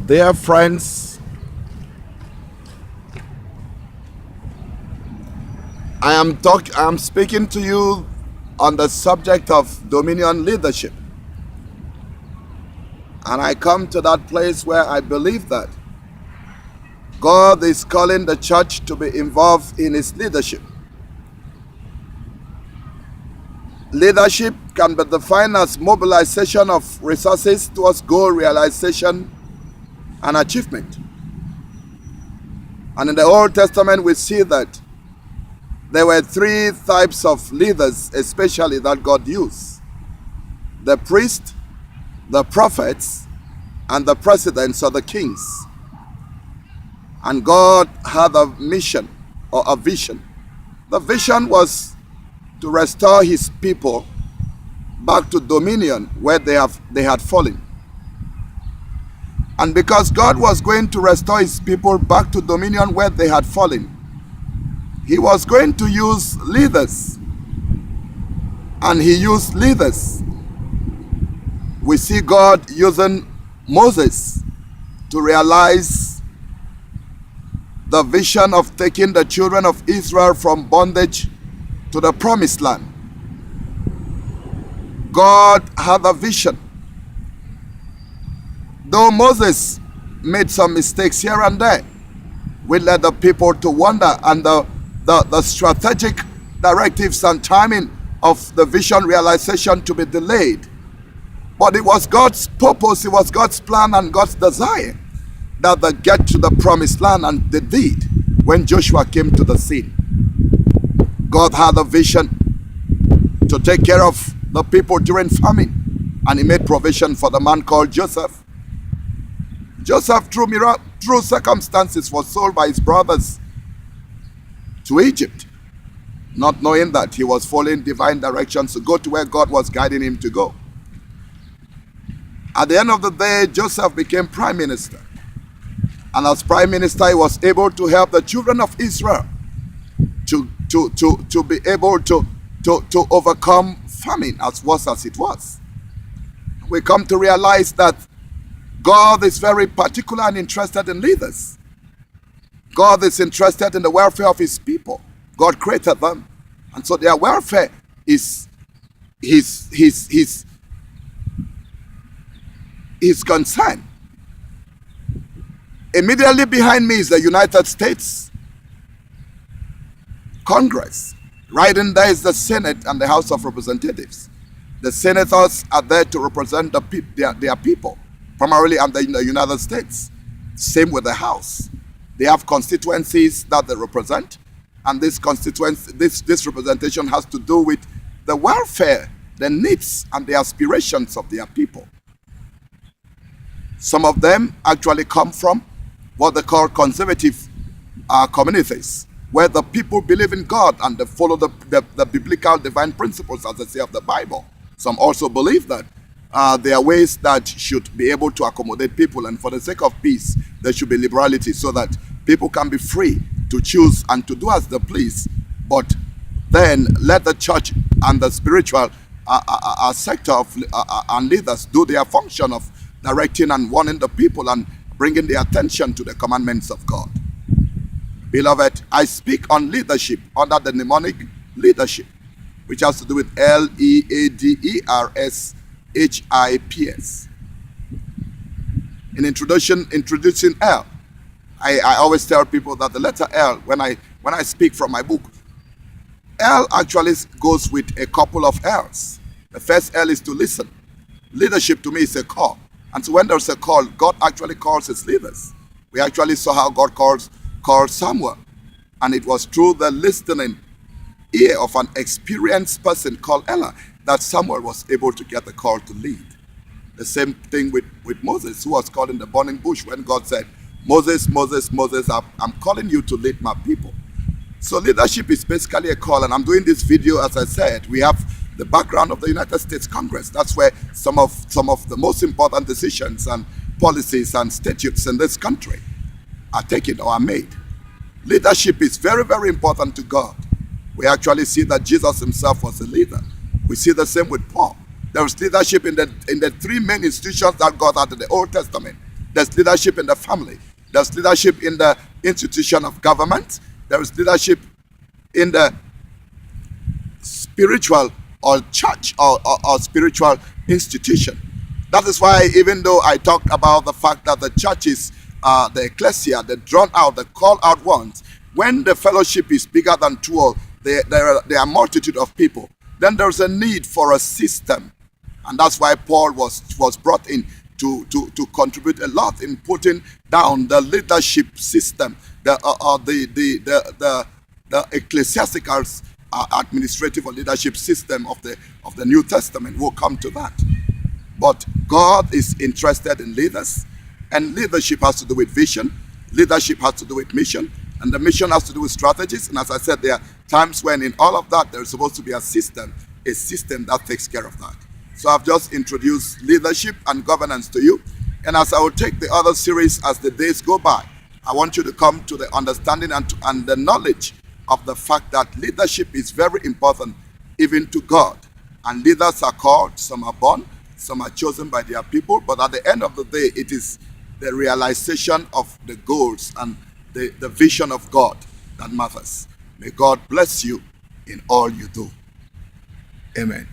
Dear friends, I'm speaking to you on the subject of dominion leadership. And I come to that place where I believe that God is calling the church to be involved in its leadership. Leadership can be defined as mobilization of resources towards goal realization and achievement. And in the Old Testament, we see that there were three types of leaders, especially that God used: the priest, the prophets, and the presidents or the kings. And God had a mission or a vision. The vision was to restore his people back to dominion where they had fallen. And because God was going to restore his people back to dominion where they had fallen, he was going to use leaders. And he used leaders. We see God using Moses to realize the vision of taking the children of Israel from bondage to the promised land. God had a vision. Though Moses made some mistakes here and there, we led the people to wander, and the strategic directives and timing of the vision realization to be delayed. But it was God's purpose, it was God's plan and God's desire that they get to the promised land, and they did when Joshua came to the scene. God had a vision to take care of the people during famine, and he made provision for the man called Joseph. Joseph, through circumstances, was sold by his brothers to Egypt, not knowing that he was following divine directions to go to where God was guiding him to go. At the end of the day, Joseph became prime minister. And as prime minister, he was able to help the children of Israel to be able to overcome famine, as worse as it was. We come to realize that God is very particular and interested in leaders. God is interested in the welfare of his people. God created them, and so their welfare is his concern. Immediately behind me is the United States Congress. Right in there is the Senate and the House of Representatives. The senators are there to represent their people, primarily in the United States. Same with the House. They have constituencies that they represent, and this representation has to do with the welfare, the needs, and the aspirations of their people. Some of them actually come from what they call conservative communities, where the people believe in God and they follow the biblical divine principles, as they say, of the Bible. Some also believe that there are ways that should be able to accommodate people, and for the sake of peace, there should be liberality so that people can be free to choose and to do as they please. But then let the church and the spiritual sector of and leaders do their function of directing and warning the people and bringing their attention to the commandments of God. Beloved, I speak on leadership under the mnemonic leadership, which has to do with LEADERSHIPS. In introducing L, I always tell people that the letter L, when I speak from my book, L actually goes with a couple of L's. The first L is to listen. Leadership to me is a call. And so when there's a call, God actually calls his leaders. We actually saw how God called Samuel. And it was through the listening ear of an experienced person called Ella that Samuel was able to get the call to lead. The same thing with Moses, who was called in the burning bush when God said, Moses, Moses, Moses, I'm calling you to lead my people. So leadership is basically a call, and I'm doing this video, as I said. We have the background of the United States Congress. That's where some of the most important decisions and policies and statutes in this country are taken or are made. Leadership is very, very important to God. We actually see that Jesus himself was a leader. We see the same with Paul. There was leadership in the three main institutions that God had in the Old Testament. There's leadership in the family. There's leadership in the institution of government. There is leadership in the spiritual or church or spiritual institution. That is why, even though I talked about the fact that the churches, the ecclesia, the drawn out, the called out ones, when the fellowship is bigger than 12, there are a multitude of people, then there's a need for a system. And that's why Paul was brought in to contribute a lot in putting down the leadership system, the ecclesiastical administrative or leadership system of the New Testament. We'll come to that. But God is interested in leaders, and leadership has to do with vision, leadership has to do with mission, and the mission has to do with strategies. And as I said, there are times when in all of that there's supposed to be a system that takes care of that. So I've just introduced leadership and governance to you, and as I will take the other series as the days go by, I want you to come to the understanding and the knowledge of the fact that leadership is very important even to God. And leaders are called, some are born, some are chosen by their people, but at the end of the day, it is the realization of the goals and the vision of God that matters. May God bless you in all you do. Amen.